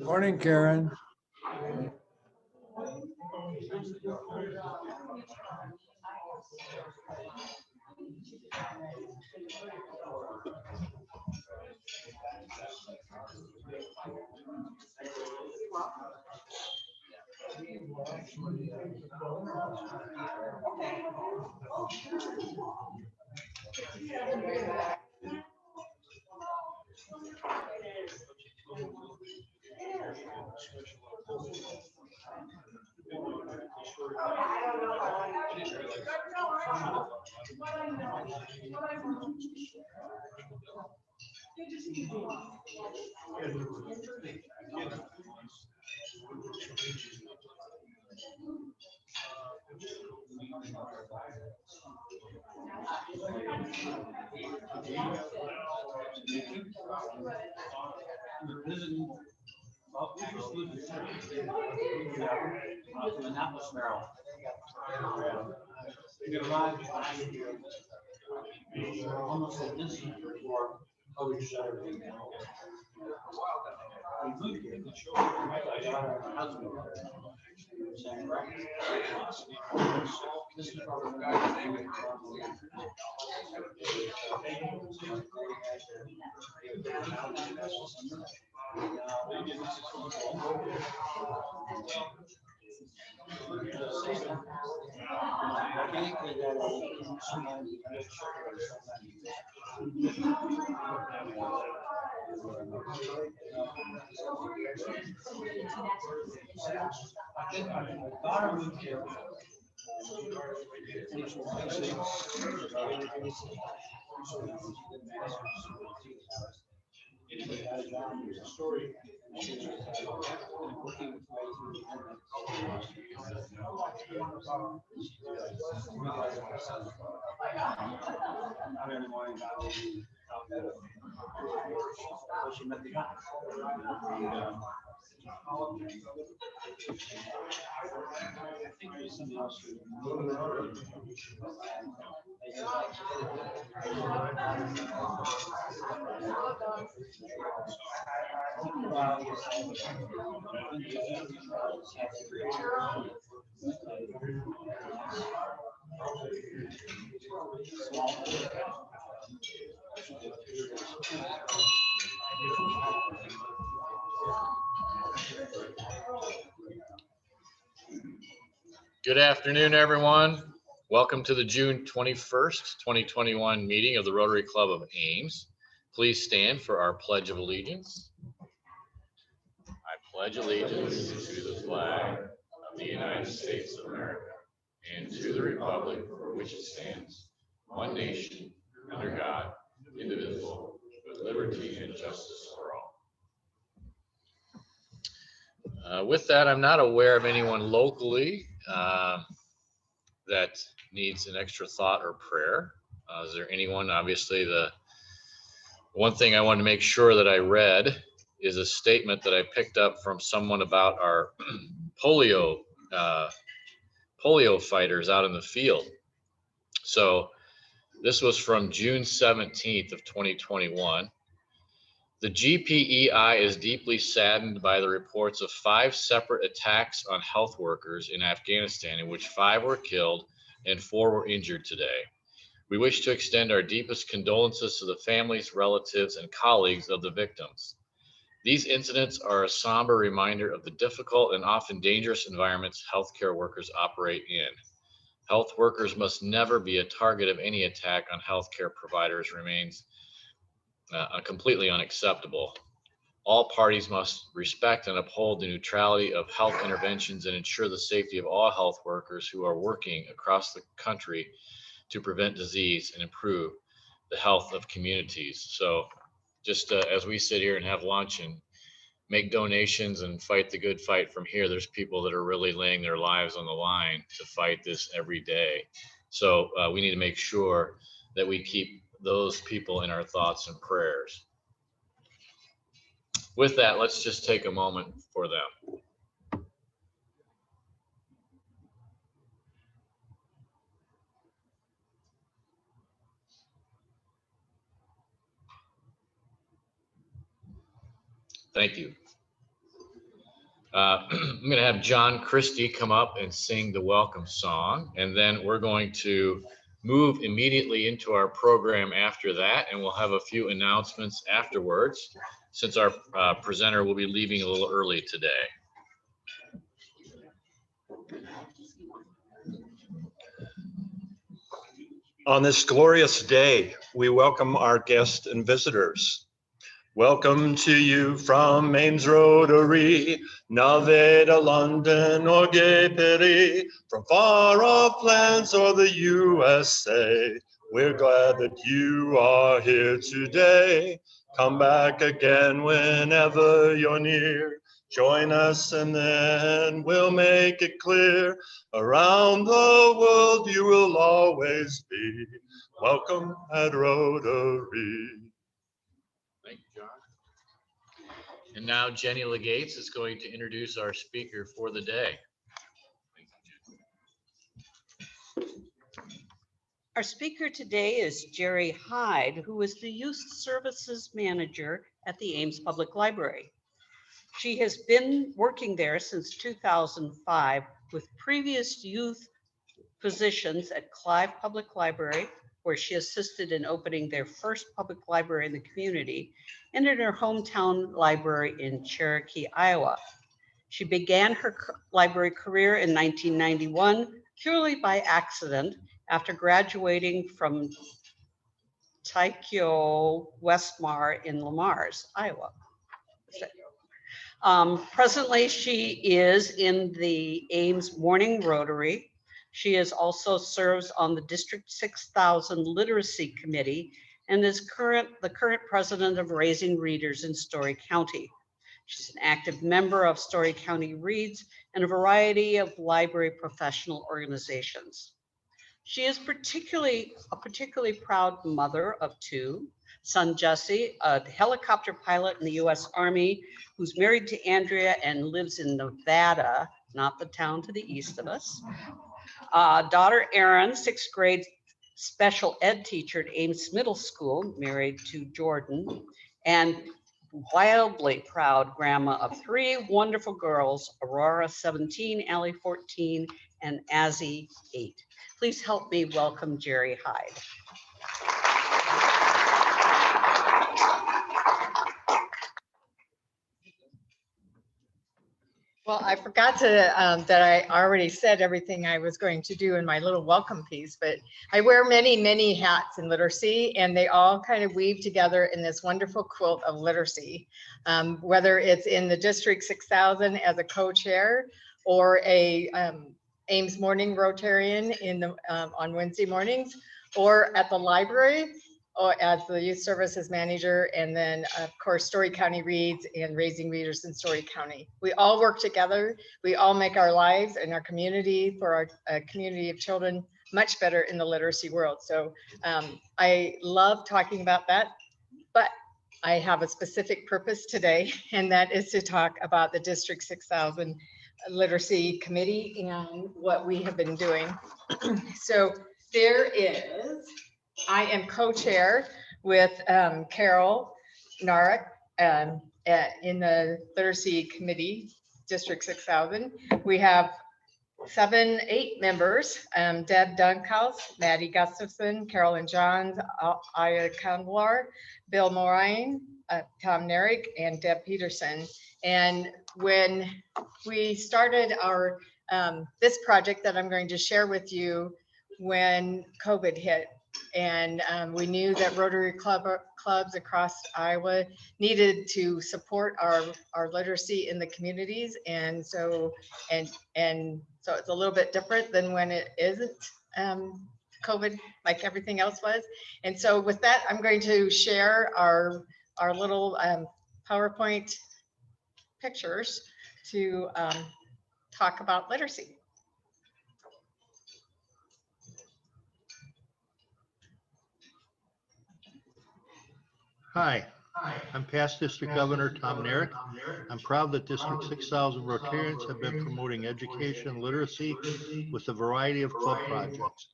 Morning, Karen. Good afternoon, everyone. Welcome to the June 21st, 2021 meeting of the Rotary Club of Ames. Please stand for our Pledge of Allegiance. I pledge allegiance to the flag of the United States of America and to the republic for which it stands, one nation, under God, indivisible, with liberty and justice for all. With that, I'm not aware of anyone locally that needs an extra thought or prayer. Is there anyone? Obviously, the one thing I wanted to make sure that I read is a statement that I picked up from someone about our polio fighters out in the field. So this was from June 17th of 2021. The GPEI is deeply saddened by the reports of 5 separate attacks on health workers in Afghanistan, in which 5 were killed and 4 were injured today. We wish to extend our deepest condolences to the families, relatives, and colleagues of the victims. These incidents are a somber reminder of the difficult and often dangerous environments healthcare workers operate in. Health workers must never be a target of any attack on healthcare providers remains completely unacceptable. All parties must respect and uphold the neutrality of health interventions and ensure the safety of all health workers who are working across the country to prevent disease and improve the health of communities. So just as we sit here and have lunch and make donations and fight the good fight from here, there's people that are really laying their lives on the line to fight this every day. So we need to make sure that we keep those people in our thoughts and prayers. With that, let's just take a moment for them. Thank you. I'm going to have John Christie come up and sing the welcome song, and then we're going to move immediately into our program after that, and we'll have a few announcements afterwards, since our presenter will be leaving a little early today. On this glorious day, we welcome our guests and visitors. Welcome to you from Maine's Rotary, Naveda, London, or Gay Pity, from far off lands or the USA. We're glad that you are here today. Come back again whenever you're near. Join us and then we'll make it clear. Around the world you will always be. Welcome at Rotary. Thank you, John. And now Jenny Legates is going to introduce our speaker for the day. Our speaker today is Jerri Heid, who is the Youth Services Manager at the Ames Public Library. She has been working there since 2005 with previous youth positions at Clive Public Library, where she assisted in opening their first public library in the community, and in her hometown library in Cherokee, Iowa. She began her library career in 1991 purely by accident after graduating from Tycho Westmar in Lamars, Iowa. Presently, she is in the Ames Morning Rotary. She is also serves on the District 6000 Literacy Committee and is the current president of Raising Readers in Story County. She's an active member of Story County Reads and a variety of library professional organizations. She is a particularly proud mother of two. Son Jesse, a helicopter pilot in the U.S. Army, who's married to Andrea and lives in Nevada, not the town to the east of us. Daughter Erin, 6th grade special ed teacher at Ames Middle School, married to Jordan, and wildly proud grandma of 3 wonderful girls, Aurora 17, Allie 14, and Azzy 8. Please help me welcome Jerri Heid. Well, I forgot to that I already said everything I was going to do in my little welcome piece, but I wear many, many hats in literacy, and they all kind of weave together in this wonderful quilt of literacy. Whether it's in the District 6000 as a co-chair or a Ames Morning Rotarian in the on Wednesday mornings, or at the library, or as the Youth Services Manager, and then of course Story County Reads and Raising Readers in Story County. We all work together. We all make our lives and our community for our community of children much better in the literacy world. So I love talking about that, but I have a specific purpose today, and that is to talk about the District 6000 Literacy Committee and what we have been doing. So there is, I am co-chair with Carol Narek in the Literacy Committee, District 6000. We have 8 members, Deb Dunkhouse, Maddie Gustafson, Carolyn Johns, Aya Kandlar, Bill Moraine, Tom Narek, and Deb Peterson. And when we started our this project that I'm going to share with you, when COVID hit, and we knew that Rotary clubs across Iowa needed to support our literacy in the communities, and so it's a little bit different than when it isn't COVID, like everything else was. And so with that, I'm going to share our little PowerPoint pictures to talk about literacy. Hi, I'm past District Governor Tom Narek. I'm proud that District 6,000 Rotarians have been promoting education and literacy with a variety of club projects.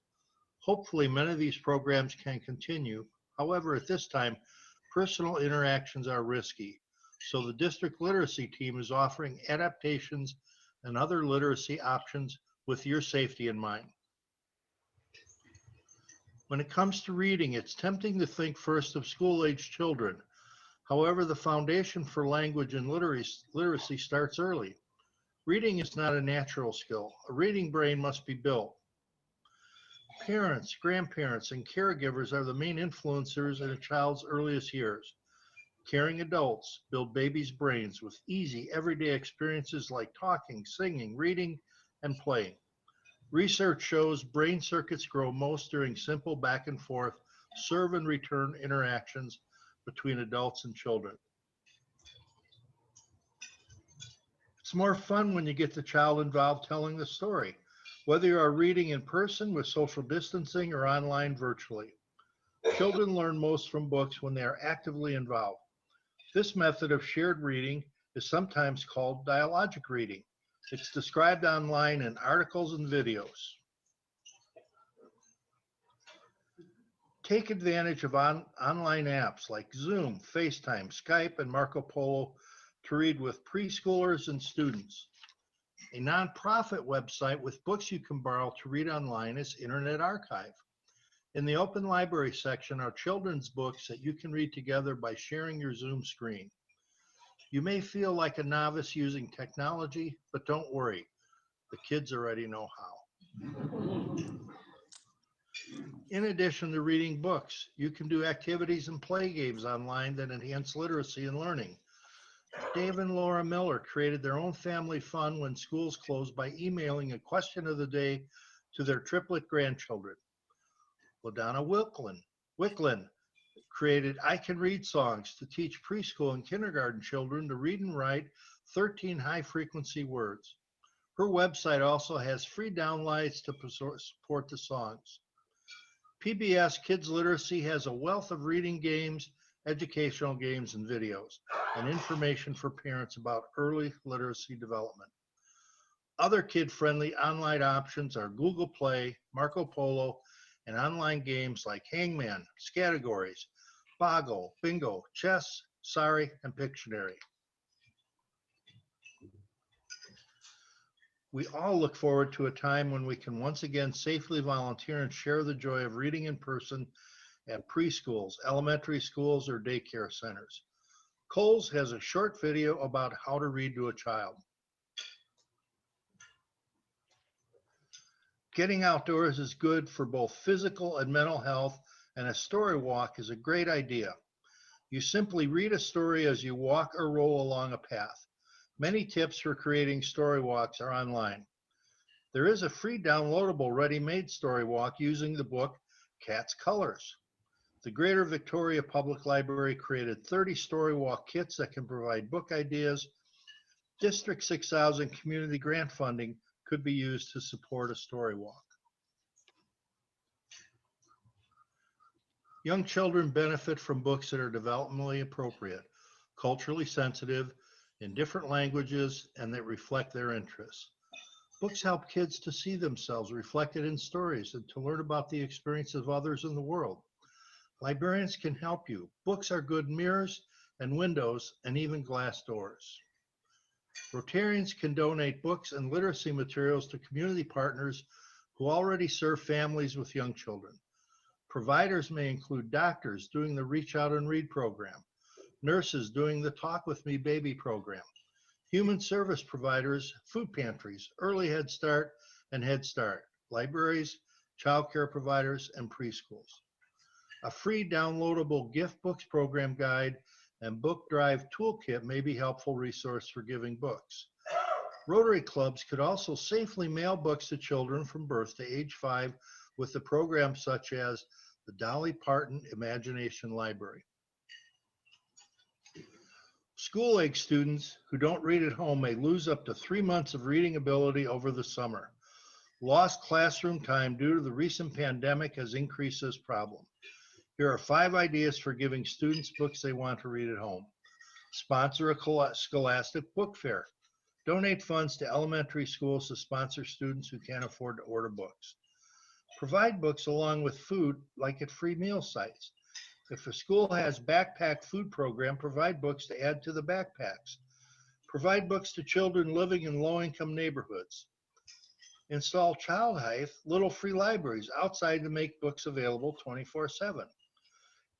Hopefully, many of these programs can continue. However, at this time, personal interactions are risky. So the district literacy team is offering adaptations and other literacy options with your safety in mind. When it comes to reading, it's tempting to think first of school-age children. However, the foundation for language and literacy starts early. Reading is not a natural skill. A reading brain must be built. Parents, grandparents, and caregivers are the main influencers in a child's earliest years. Caring adults build babies' brains with easy, everyday experiences like talking, singing, reading, and playing. Research shows brain circuits grow most during simple back and forth, serve and return interactions between adults and children. It's more fun when you get the child involved telling the story, whether you are reading in person with social distancing or online virtually. Children learn most from books when they are actively involved. This method of shared reading is sometimes called dialogic reading. It's described online in articles and videos. Take advantage of online apps like Zoom, FaceTime, Skype, and Marco Polo to read with preschoolers and students. A nonprofit website with books you can borrow to read online is Internet Archive. In the open library section are children's books that you can read together by sharing your Zoom screen. You may feel like a novice using technology, but don't worry, the kids already know how. In addition to reading books, you can do activities and play games online that enhance literacy and learning. Dave and Laura Miller created their own family fun when schools closed by emailing a question of the day to their triplet grandchildren. LaDonna Wicklin created I Can Read songs to teach preschool and kindergarten children to read and write 13 high-frequency words. Her website also has free downloads to support the songs. PBS Kids Literacy has a wealth of reading games, educational games, and videos, and information for parents about early literacy development. Other kid-friendly online options are Google Play, Marco Polo, and online games like Hangman, Scattergories, Boggle, Bingo, Chess, Sorry, and Pictionary. We all look forward to a time when we can once again safely volunteer and share the joy of reading in person at preschools, elementary schools, or daycare centers. Coles has a short video about how to read to a child. Getting outdoors is good for both physical and mental health, and a story walk is a great idea. You simply read a story as you walk or roll along a path. Many tips for creating story walks are online. There is a free downloadable ready-made story walk using the book Cat's Colors. The Greater Victoria Public Library created 30 story walk kits that can provide book ideas. District 6000 community grant funding could be used to support a story walk. Young children benefit from books that are developmentally appropriate, culturally sensitive, in different languages, and that reflect their interests. Books help kids to see themselves reflected in stories and to learn about the experience of others in the world. Librarians can help you. Books are good mirrors and windows and even glass doors. Rotarians can donate books and literacy materials to community partners who already serve families with young children. Providers may include doctors doing the Reach Out and Read program, nurses doing the Talk With Me Baby program, human service providers, food pantries, Early Head Start and Head Start, libraries, childcare providers, and preschools. A free downloadable gift books program guide and book drive toolkit may be a helpful resource for giving books. Rotary clubs could also safely mail books to children from birth to age 5 with the programs such as the Dolly Parton Imagination Library. School-age students who don't read at home may lose up to 3 months of reading ability over the summer. Lost classroom time due to the recent pandemic has increased this problem. Here are 5 ideas for giving students books they want to read at home. Sponsor a scholastic book fair. Donate funds to elementary schools to sponsor students who can't afford to order books. Provide books along with food, like at free meal sites. If a school has backpack food program, provide books to add to the backpacks. Provide books to children living in low-income neighborhoods. Install Child Heid, little free libraries outside to make books available 24/7.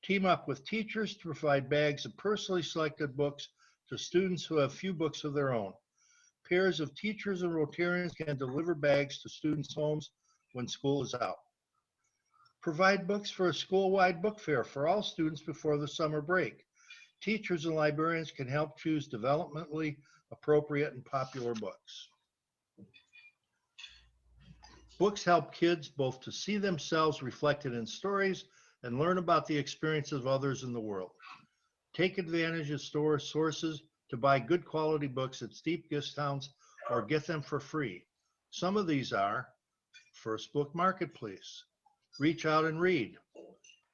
Team up with teachers to provide bags of personally selected books to students who have few books of their own. Pairs of teachers and Rotarians can deliver bags to students' homes when school is out. Provide books for a school-wide book fair for all students before the summer break. Teachers and librarians can help choose developmentally appropriate and popular books. Books help kids both to see themselves reflected in stories and learn about the experiences of others in the world. Take advantage of store sources to buy good quality books at steep discounts or get them for free. Some of these are First Book Marketplace, Reach Out and Read,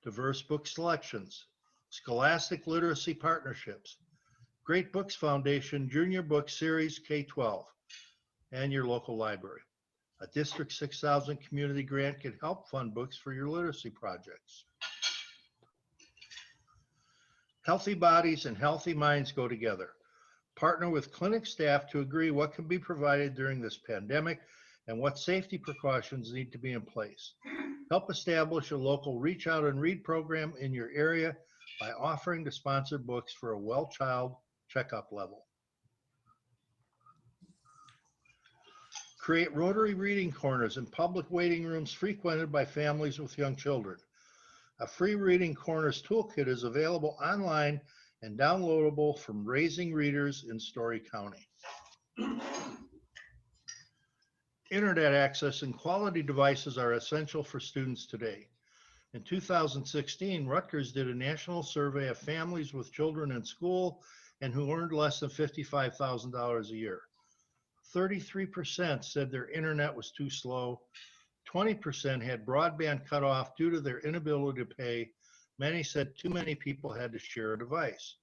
Diverse Book Selections, Scholastic Literacy Partnerships, Great Books Foundation Junior Book Series K-12, and your local library. A District 6000 community grant can help fund books for your literacy projects. Healthy bodies and healthy minds go together. Partner with clinic staff to agree what can be provided during this pandemic and what safety precautions need to be in place. Help establish a local Reach Out and Read program in your area by offering to sponsor books for a well child checkup level. Create Rotary reading corners in public waiting rooms frequented by families with young children. A free Reading Corners toolkit is available online and downloadable from Raising Readers in Story County. Internet access and quality devices are essential for students today. In 2016, Rutgers did a national survey of families with children in school and who earned less than $55,000 a year. 33% said their internet was too slow. 20% had broadband cut off due to their inability to pay. Many said too many people had to share a device.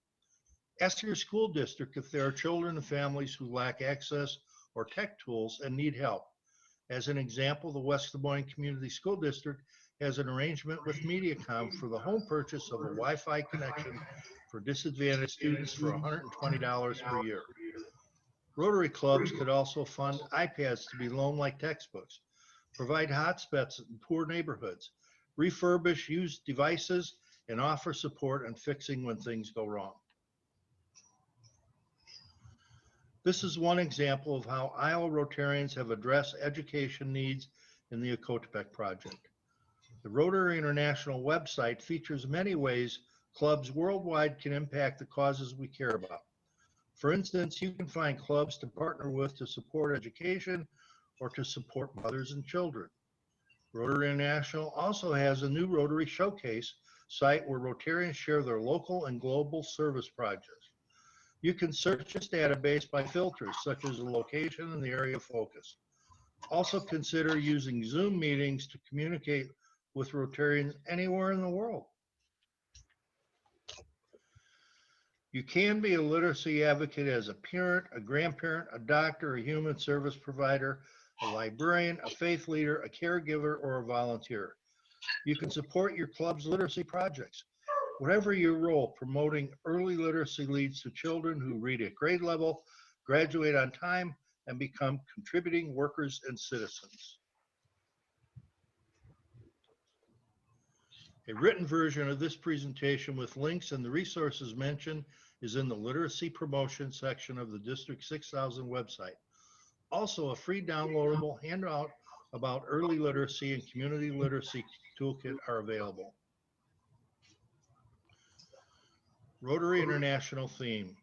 Ask your school district if there are children and families who lack access or tech tools and need help. As an example, the West Des Moines Community School District has an arrangement with Mediacom for the home purchase of a Wi-Fi connection for disadvantaged students for $120 per year. Rotary clubs could also fund iPads to be loaned like textbooks, provide hotspots in poor neighborhoods, refurbish used devices, and offer support on fixing when things go wrong. This is one example of how Iowa Rotarians have addressed education needs in the Ecotepec project. The Rotary International website features many ways clubs worldwide can impact the causes we care about. For instance, you can find clubs to partner with to support education or to support mothers and children. Rotary International also has a new Rotary Showcase site where Rotarians share their local and global service projects. You can search this database by filters such as the location and the area of focus. Also consider using Zoom meetings to communicate with Rotarians anywhere in the world. You can be a literacy advocate as a parent, a grandparent, a doctor, a human service provider, a librarian, a faith leader, a caregiver, or a volunteer. You can support your club's literacy projects. Whatever your role, promoting early literacy leads to children who read at grade level, graduate on time, and become contributing workers and citizens. A written version of this presentation with links and the resources mentioned is in the literacy promotion section of the District 6000 website. Also, a free downloadable handout about early literacy and community literacy toolkit are available. Rotary International theme.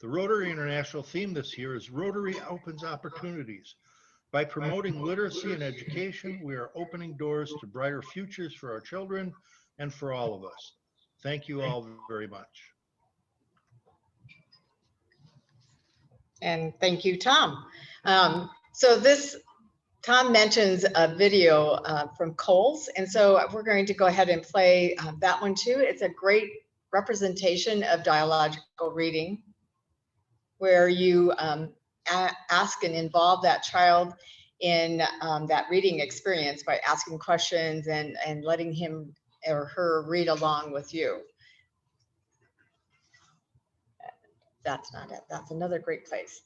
The Rotary International theme this year is Rotary Opens Opportunities. By promoting literacy and education, we are opening doors to brighter futures for our children and for all of us. Thank you all very much. And thank you, Tom. So this, Tom mentions a video from Coles, and so we're going to go ahead and play that one too. It's a great representation of dialogical reading, where you ask and involve that child in that reading experience by asking questions and letting him or her read along with you. That's not it. That's another great place.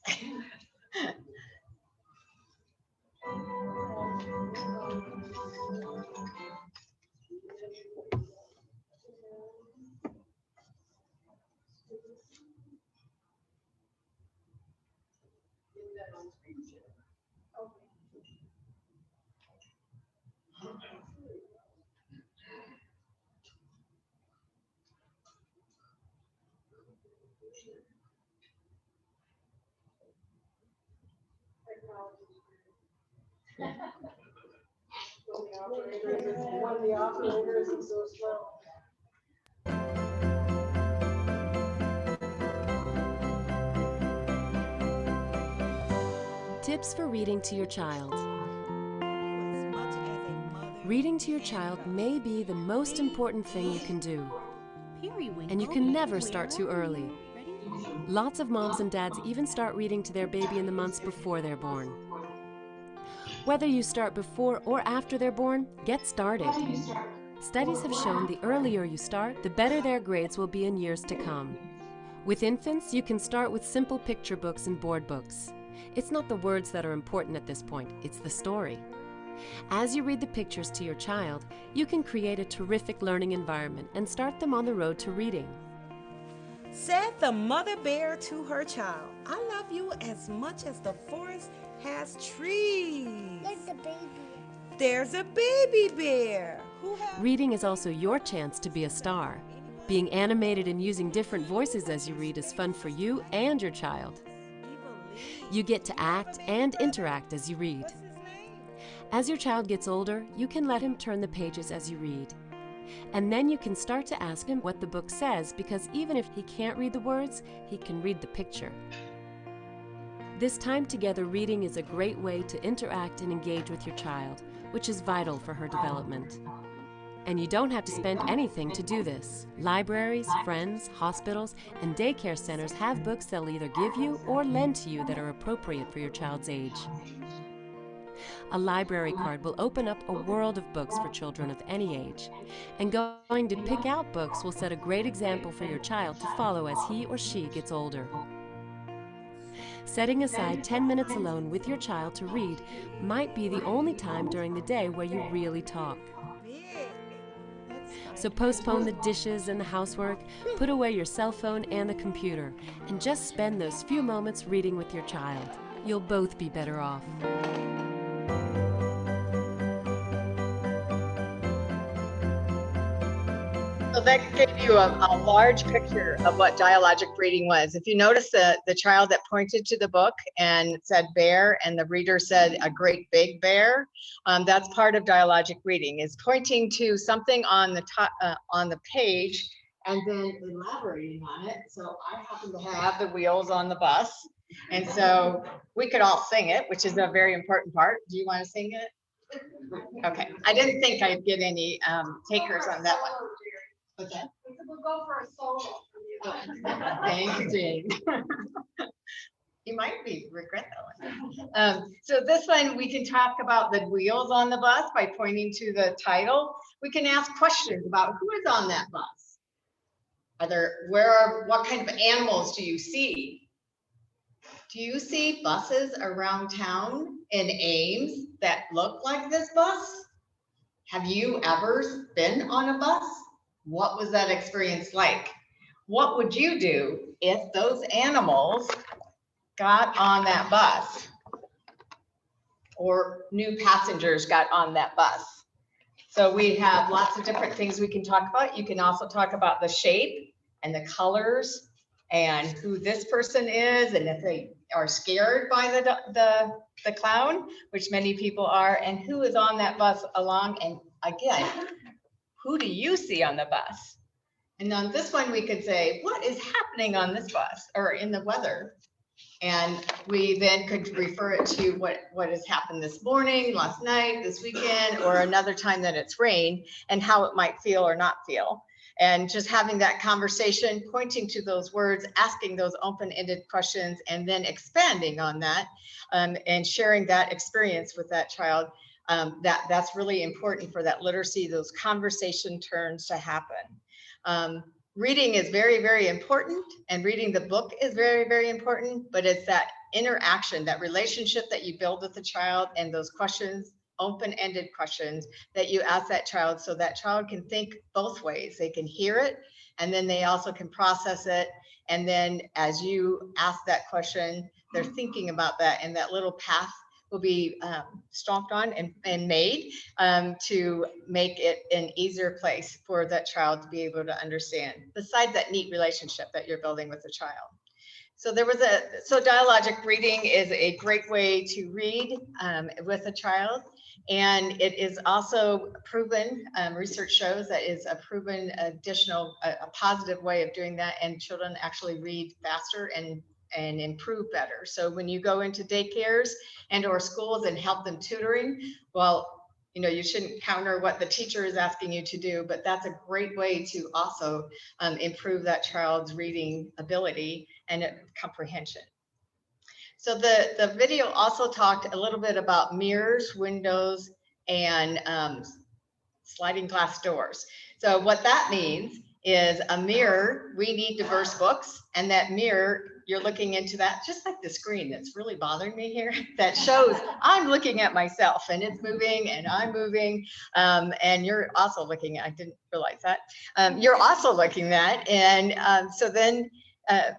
Tips for reading to your child. Reading to your child may be the most important thing you can do, and you can never start too early. Lots of moms and dads even start reading to their baby in the months before they're born. Whether you start before or after they're born, get started. Studies have shown the earlier you start, the better their grades will be in years to come. With infants, you can start with simple picture books and board books. It's not the words that are important at this point, it's the story. As you read the pictures to your child, you can create a terrific learning environment and start them on the road to reading. Said the mother bear to her child, I love you as much as the forest has trees. There's a baby. There's a baby bear. Reading is also your chance to be a star. Being animated and using different voices as you read is fun for you and your child. You get to act and interact as you read. As your child gets older, you can let him turn the pages as you read. And then you can start to ask him what the book says, because even if he can't read the words, he can read the picture. This time together reading is a great way to interact and engage with your child, which is vital for her development. And you don't have to spend anything to do this. Libraries, friends, hospitals, and daycare centers have books they'll either give you or lend to you that are appropriate for your child's age. A library card will open up a world of books for children of any age, and going to pick out books will set a great example for your child to follow as he or she gets older. Setting aside 10 minutes alone with your child to read might be the only time during the day where you really talk. So postpone the dishes and the housework, put away your cell phone and the computer, and just spend those few moments reading with your child. You'll both be better off. So that gave you a large picture of what dialogic reading was. If you notice the child that pointed to the book and said bear, and the reader said a great big bear, that's part of dialogic reading, is pointing to something on the top, on the page and then elaborating on it. So I happen to have the wheels on the bus, and so we could all sing it, which is a very important part. Do you want to sing it? Okay, I didn't think I'd get any takers on that one. What's that? We'll go for a solo. Thank you, Jane. You might regret that one. So this one, we can talk about the wheels on the bus by pointing to the title. We can ask questions about who is on that bus. What kind of animals do you see? Do you see buses around town in Ames that look like this bus? Have you ever been on a bus? What was that experience like? What would you do if those animals got on that bus or new passengers got on that bus? So we have lots of different things we can talk about. You can also talk about the shape and the colors and who this person is, and if they are scared by the clown, which many people are, and who is on that bus along. And again, who do you see on the bus? And on this one, we could say, what is happening on this bus or in the weather? And we then could refer it to what has happened this morning, last night, this weekend, or another time that it's rained, and how it might feel or not feel. And just having that conversation, pointing to those words, asking those open-ended questions, and then expanding on that, and sharing that experience with that child. That's really important for that literacy, those conversation turns to happen. Reading is very, very important, and reading the book is very, very important, but it's that interaction, that relationship that you build with the child, and those questions, open-ended questions that you ask that child, so that child can think both ways. They can hear it, and then they also can process it. And then as you ask that question, they're thinking about that, and that little path will be stomped on and made to make it an easier place for that child to be able to understand, besides that neat relationship that you're building with the child. So dialogic reading is a great way to read with a child. And it is also proven, research shows that is a proven additional, a positive way of doing that. And children actually read faster and improve better. So when you go into daycares and or schools and help them tutoring, well, you know, you shouldn't counter what the teacher is asking you to do, but that's a great way to also improve that child's reading ability and comprehension. So the video also talked a little bit about mirrors, windows, and sliding glass doors. So what that means is a mirror, we need diverse books, and that mirror, you're looking into that, just like the screen that's really bothering me here, that shows I'm looking at myself and it's moving and I'm moving, and you're also looking at, I didn't realize that, you're also looking at, and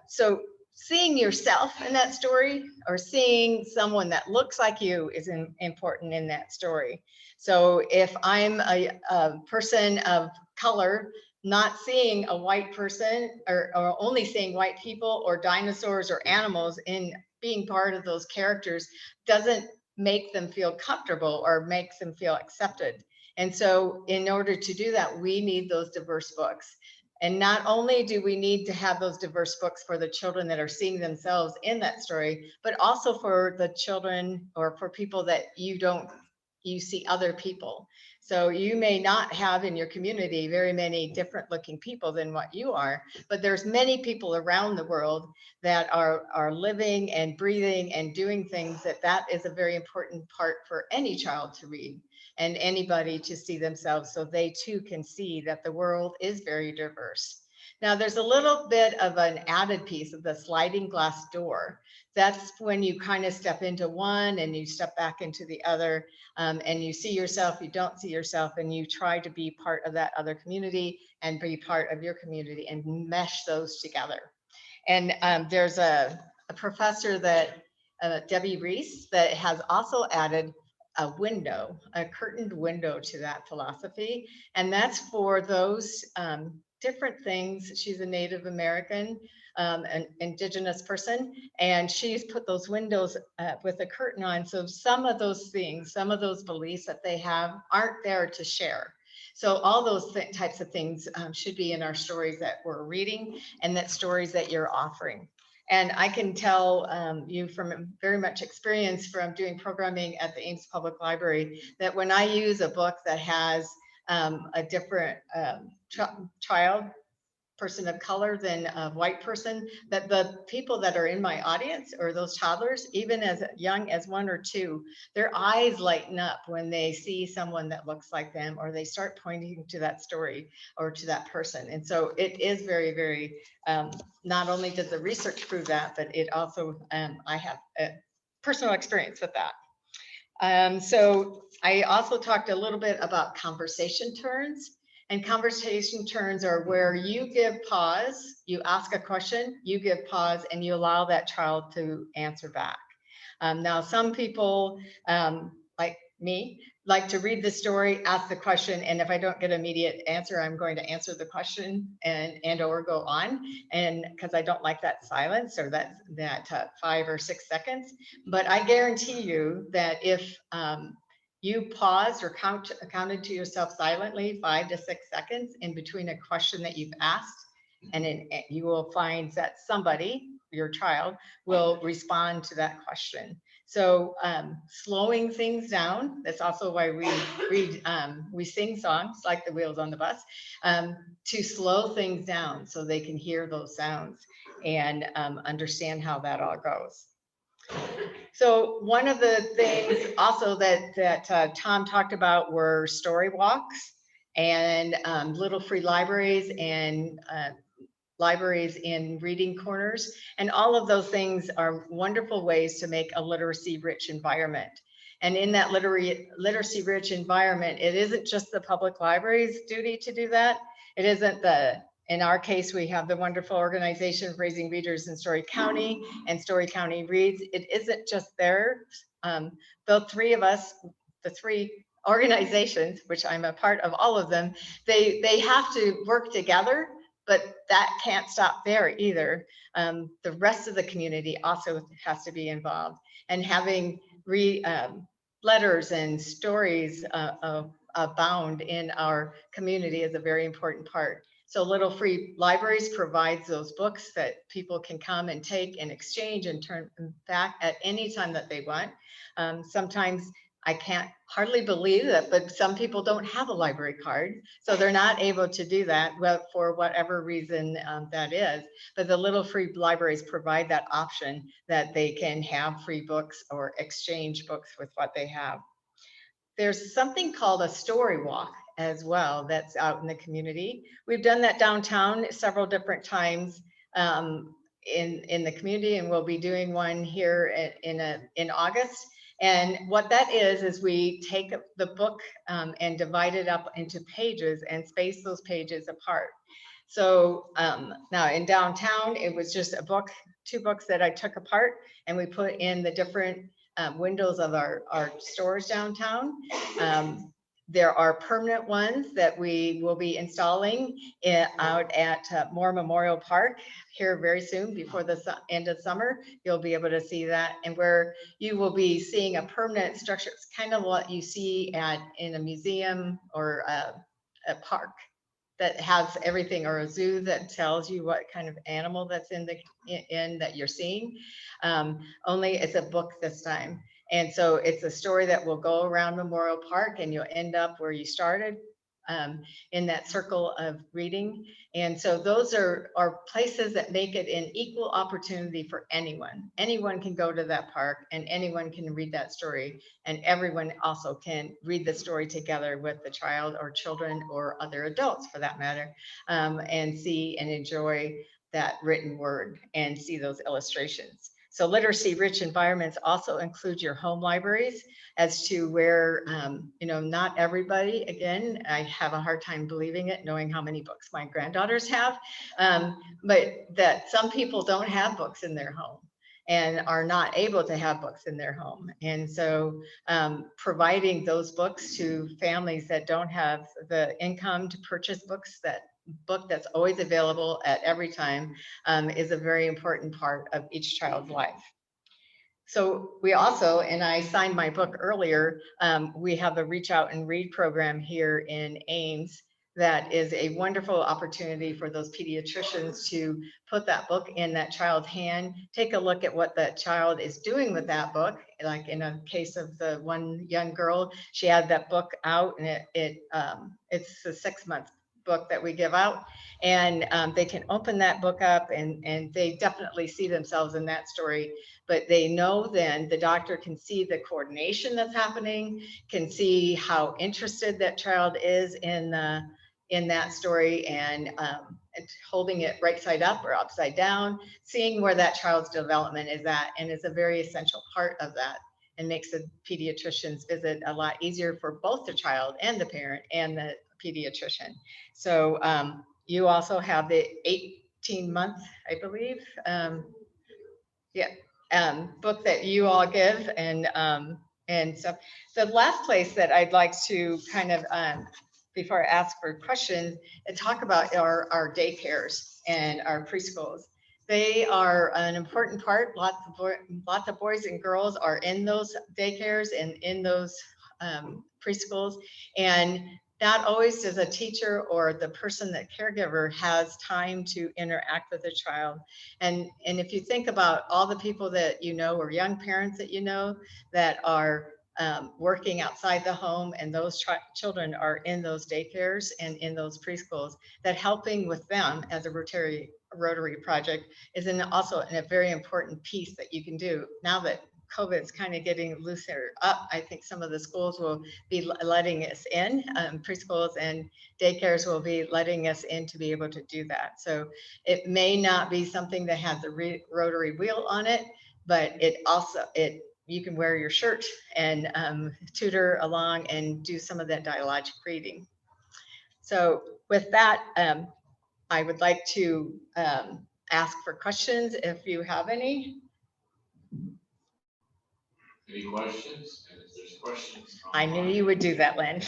so seeing yourself in that story or seeing someone that looks like you is important in that story. So if I'm a person of color, not seeing a white person or only seeing white people or dinosaurs or animals in being part of those characters doesn't make them feel comfortable or makes them feel accepted. And so in order to do that, we need those diverse books. And not only do we need to have those diverse books for the children that are seeing themselves in that story, but also for the children or for people that you see other people. So you may not have in your community very many different looking people than what you are, but there's many people around the world that are living and breathing and doing things that is a very important part for any child to read and anybody to see themselves, so they too can see that the world is very diverse. Now there's a little bit of an added piece of the sliding glass door. That's when you kind of step into one and you step back into the other, and you see yourself, you don't see yourself, and you try to be part of that other community and be part of your community and mesh those together. And there's a professor that, Debbie Reese, that has also added a window, a curtained window to that philosophy. And that's for those different things. She's a Native American, an indigenous person, and she's put those windows with a curtain on. So some of those things, some of those beliefs that they have aren't there to share. So all those types of things should be in our stories that we're reading and that stories that you're offering. And I can tell you from very much experience from doing programming at the Ames Public Library that when I use a book that has a different child, person of color than a white person, that the people that are in my audience or those toddlers, even as young as 1 or 2, their eyes lighten up when they see someone that looks like them, or they start pointing to that story or to that person. And so it is very, very, not only does the research prove that, but it also, I have a personal experience with that. So I also talked a little bit about conversation turns. And conversation turns are where you give pause, you ask a question, you give pause, and you allow that child to answer back. Now, some people, like me, like to read the story, ask the question, and if I don't get an immediate answer, I'm going to answer the question and or go on, and because I don't like that silence or that 5 or 6 seconds. But I guarantee you that if you paused or counted to yourself silently 5 to 6 seconds in between a question that you've asked, and you will find that somebody your child will respond to that question. So slowing things down, that's also why we read, we sing songs like the Wheels on the Bus, to slow things down so they can hear those sounds and understand how that all goes. So one of the things also that Tom talked about were story walks and little free libraries and libraries in reading corners. And all of those things are wonderful ways to make a literacy-rich environment. And in that literacy-rich environment, it isn't just the public library's duty to do that. It isn't in our case, we have the wonderful organization Raising Readers in Story County and Story County Reads. It isn't just theirs. The three of us, the three organizations, which I'm a part of all of them, they have to work together, but that can't stop there either. The rest of the community also has to be involved, and having letters and stories abound in our community is a very important part. So Little Free Libraries provides those books that people can come and take and exchange and turn back at any time that they want. Sometimes I can't hardly believe that, but some people don't have a library card, so they're not able to do that, well, for whatever reason that is. But the Little Free Libraries provide that option that they can have free books or exchange books with what they have. There's something called a story walk as well that's out in the community. We've done that downtown several different times in the community, and we'll be doing one here in August. And what that is we take the book and divide it up into pages and space those pages apart. So now in downtown, it was just a book, 2 books that I took apart, and we put in the different windows of our stores downtown. There are permanent ones that we will be installing out at Moore Memorial Park here very soon. Before the end of summer, you'll be able to see that, and where you will be seeing a permanent structure. It's kind of what you see in a museum or a park that has everything, or a zoo that tells you what kind of animal that's in that you're seeing. Only it's a book this time. And so it's a story that will go around Memorial Park, and you'll end up where you started in that circle of reading. And so those are places that make it an equal opportunity for anyone. Anyone can go to that park and anyone can read that story, and everyone also can read the story together with the child or children or other adults for that matter, and see and enjoy that written word and see those illustrations. So literacy-rich environments also include your home libraries, as to where, not everybody, again, I have a hard time believing it, knowing how many books my granddaughters have, but that some people don't have books in their home and are not able to have books in their home. And so providing those books to families that don't have the income to purchase books, that book that's always available at every time, is a very important part of each child's life. So we also, and I signed my book earlier, we have a Reach Out and Read program here in Ames that is a wonderful opportunity for those pediatricians to put that book in that child's hand, take a look at what that child is doing with that book. Like in a case of the one young girl, she had that book out, and it's a 6-month book that we give out, and they can open that book up and they definitely see themselves in that story. But they know then the doctor can see the coordination that's happening, can see how interested that child is in that story, and holding it right side up or upside down, seeing where that child's development is at, and is a very essential part of that, and makes the pediatrician's visit a lot easier for both the child and the parent and the pediatrician. So you also have the 18-month, I believe, book that you all give, and so the last place that I'd like to kind of before I ask for questions and talk about our daycares and our preschools. They are an important part. Lots of boys and girls are in those daycares and in those preschools, and not always does a teacher or the person, that caregiver, has time to interact with a child. And if you think about all the people that you know, or young parents that you know, that are working outside the home, and those children are in those daycares and in those preschools, that helping with them as a Rotary project is also a very important piece that you can do. Now that COVID's kind of getting looser up, I think some of the schools will be letting us in, preschools and daycares will be letting us in to be able to do that. So it may not be something that has a rotary wheel on it, but you can wear your shirt and tutor along and do some of that dialogic reading. So with that, I would like to ask for questions if you have any. Any questions? And if there's questions. I knew you would do that, Lynn.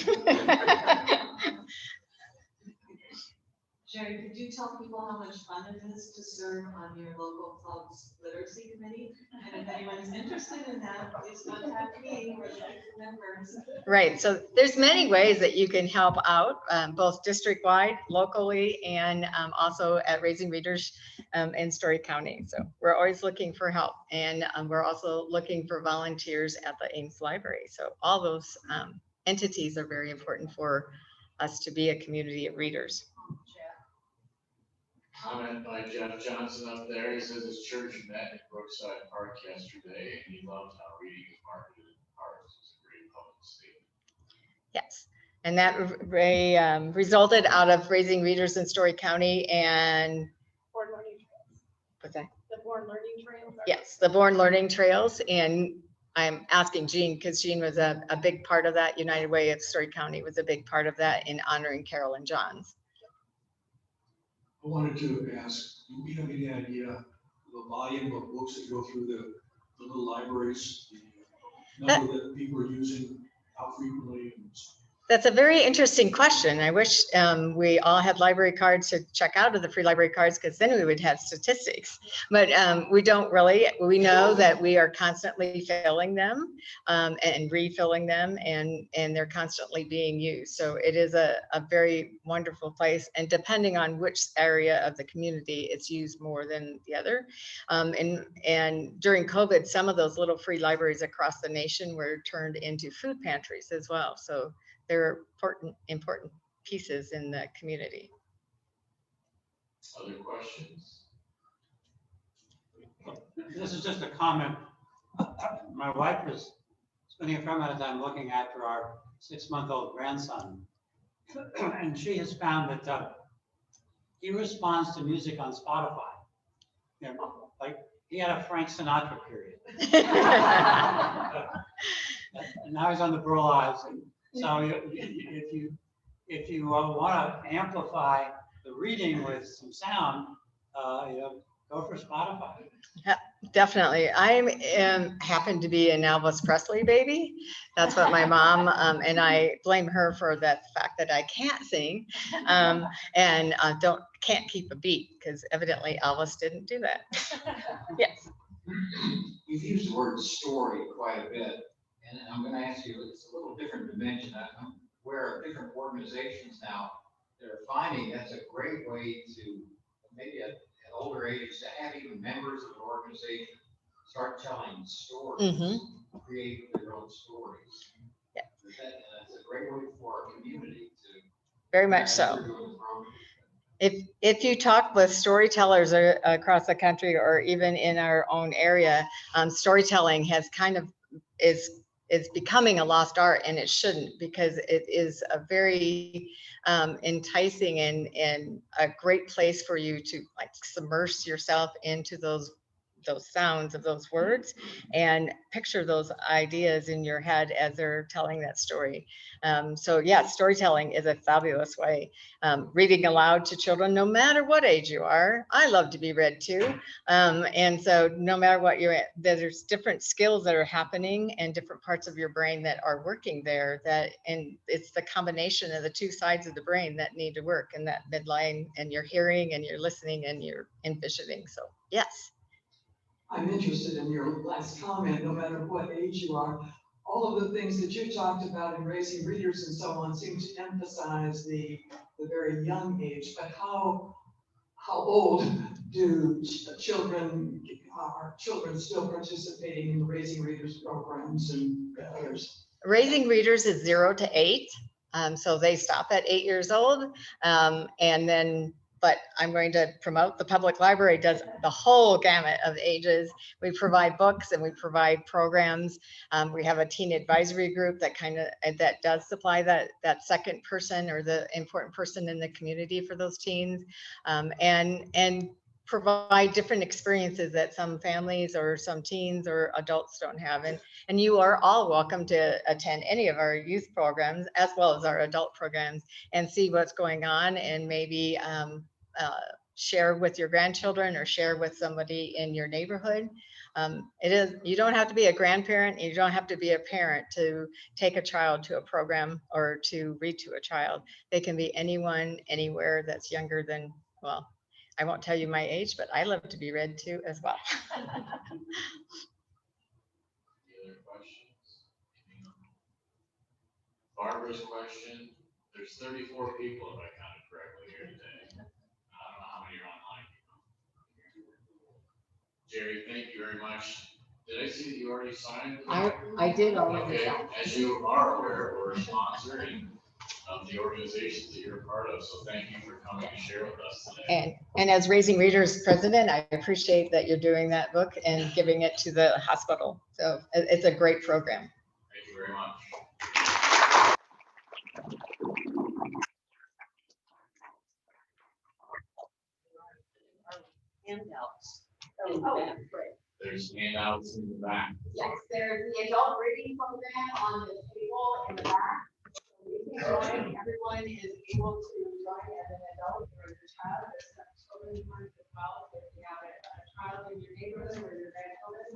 Jerri, could you tell people how much fun it is to serve on your local club's literacy committee? And if anyone's interested in that, please contact me or the members. Right, so there's many ways that you can help out, both district-wide, locally, and also at Raising Readers in Story County. So we're always looking for help, and we're also looking for volunteers at the Ames Library. So all those entities are very important for us to be a community of readers. Comment by Jeff Johnson up there. He says his church met at Brookside Park yesterday, and he loved how reading is marketed in parks. It's a great public statement. Yes, and that resulted out of Raising Readers in Story County and Born Learning Trails. what's that? The Born Learning Trails. Yes, the Born Learning Trails. And I'm asking Jean, because Jean was a big part of that. United Way of Story County was a big part of that in honoring Carol and Johns. I wanted to ask, do we have any idea of the volume of books that go through the little libraries, the number that people are using, how frequently? That's a very interesting question. I wish we all had library cards to check out of the free library cards, because then we would have statistics. But we don't really. We know that we are constantly filling them and refilling them, and they're constantly being used. So it is a very wonderful place. And depending on which area of the community, it's used more than the other. And during COVID, some of those little free libraries across the nation were turned into food pantries as well. So they're important pieces in the community. Other questions? This is just a comment. My wife was spending a fair amount of time looking after our 6-month-old grandson. And she has found that he responds to music on Spotify. You know, like he had a Frank Sinatra period. And now he's on the Burl Ives. So if you want to amplify the reading with some sound, go for Spotify. Yeah, definitely. I happen to be an Elvis Presley baby. That's what my mom, and I blame her for the fact that I can't sing and can't keep a beat, because evidently Elvis didn't do that. Yes. You've used the word story quite a bit. And I'm going to ask you, it's a little different dimension. I'm aware of different organizations now that are finding that's a great way to, maybe at older ages, to have even members of an organization start telling stories, create their own stories. Yeah. That's a great way for our community to. Very much so. If you talk with storytellers across the country, or even in our own area, storytelling has kind of is becoming a lost art, and it shouldn't, because it is a very enticing and a great place for you to like submerge yourself into those sounds of those words and picture those ideas in your head as they're telling that story. So yeah, storytelling is a fabulous way. Reading aloud to children, no matter what age you are. I love to be read to. And so no matter what you're at, there's different skills that are happening and different parts of your brain that are working there, and it's the combination of the two sides of the brain that need to work, and that midline, and you're hearing and you're listening and you're envisioning. So yes. I'm interested in your last comment, no matter what age you are. all of the things that you talked about in raising readers and so on seem to emphasize the very young age, but how old do children, are children still participating in the Raising Readers programs and others? Raising Readers is 0 to 8. So they stop at 8 years old. And then, but I'm going to promote the public library does the whole gamut of ages. We provide books and we provide programs. We have a teen advisory group that that does supply that second person or the important person in the community for those teens. And provide different experiences that some families or some teens or adults don't have. And you are all welcome to attend any of our youth programs as well as our adult programs and see what's going on and maybe share with your grandchildren or share with somebody in your neighborhood. You don't have to be a grandparent, you don't have to be a parent to take a child to a program or to read to a child. They can be anyone, anywhere that's younger than, well, I won't tell you my age, but I love to be read to as well. Any other questions? Barbara's question, there's 34 people if I counted correctly here today. I don't know how many are online. Jerry, thank you very much. Did I see that you already signed? I did already Okay, sign. as you are aware, we're a sponsor of the organizations that you're a part of, so thank you for coming to share with us today. And as Raising Readers president, I appreciate that you're doing that book and giving it to the hospital. So it's a great program. Thank you very much. Handouts. Great. There's handouts in the back. Yes, there's the adult reading program on the table in the back. You can join, everyone is able to join as an adult or as a child. There's some children's ones as well. So if you have a child in your neighborhood or your grandchildren,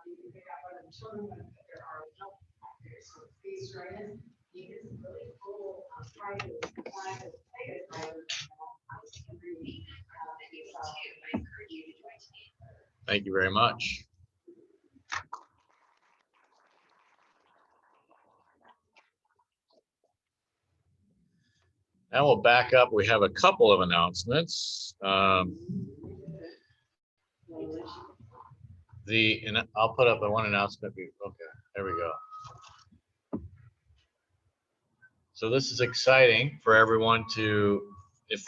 you can pick up one of the children ones, but there are adult factors. So please join us. You get some really cool prizes, every week that you saw. I encourage you to join today. Thank you very much. Now we'll back up. We have a couple of announcements. And I'll put up the one announcement. Okay, there we go. So this is exciting for everyone to, if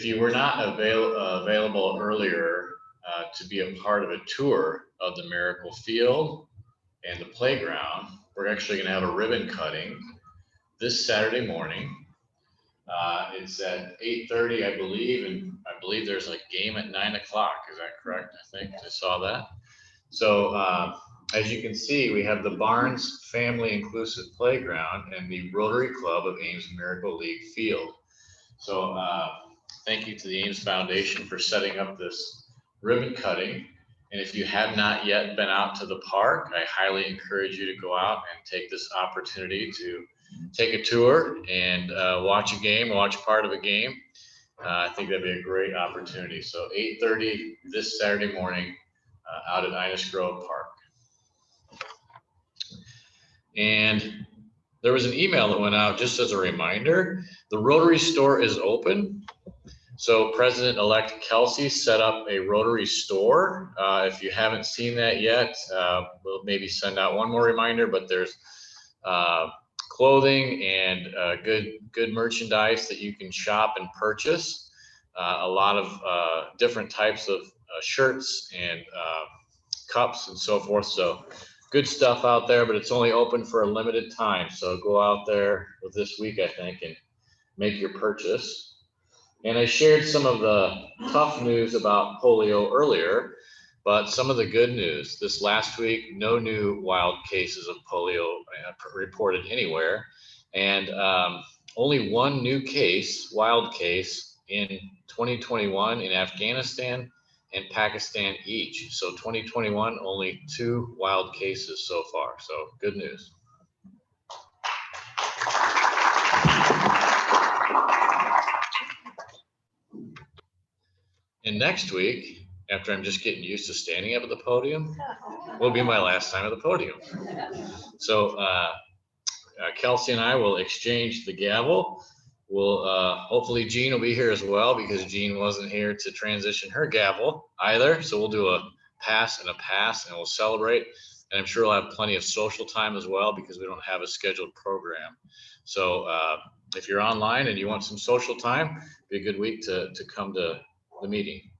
you were not available earlier to be a part of a tour of the Miracle Field and the playground, we're actually going to have a ribbon cutting this Saturday morning. It's at 8:30, I believe, and I believe there's a game at 9 o'clock. Is that correct? I think I saw that. So as you can see, we have the Barnes Family Inclusive Playground and the Rotary Club of Ames Miracle League Field. So thank you to the Ames Foundation for setting up this ribbon cutting. And if you have not yet been out to the park, I highly encourage you to go out and take this opportunity to take a tour and watch a game, watch part of a game. I think that'd be a great opportunity. So 8:30 this Saturday morning out at Innis Grove Park. And there was an email that went out just as a reminder. The Rotary store is open. So President-elect Kelsey set up a Rotary store. If you haven't seen that yet, we'll maybe send out one more reminder, but there's clothing and good merchandise that you can shop and purchase. A lot of different types of shirts and cups and so forth. So good stuff out there, but it's only open for a limited time. So go out there with this week, I think, and make your purchase. And I shared some of the tough news about polio earlier, but some of the good news. This last week, no new wild cases of polio reported anywhere. And only one new case, wild case, in 2021 in Afghanistan and Pakistan each. So 2021, only 2 wild cases so far. So good news. And next week, after I'm just getting used to standing up at the podium, will be my last time at the podium. So Kelsey and I will exchange the gavel. We'll hopefully Jean will be here as well, because Jean wasn't here to transition her gavel either. So we'll do a pass and a pass, and we'll celebrate. And I'm sure we'll have plenty of social time as well, because we don't have a scheduled program. So if you're online and you want some social time, be a good week to come to the meeting.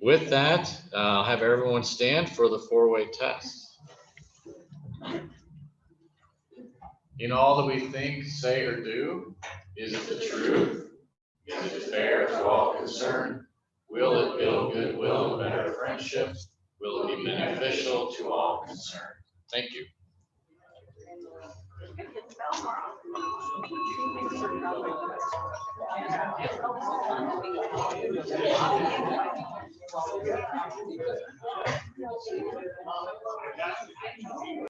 With that, I'll have everyone stand for the four-way test. In all that we think, say, or do, is it the truth? Is it fair to all concerned? Will it build goodwill and better friendship? Will it be beneficial to all concerned? Thank you.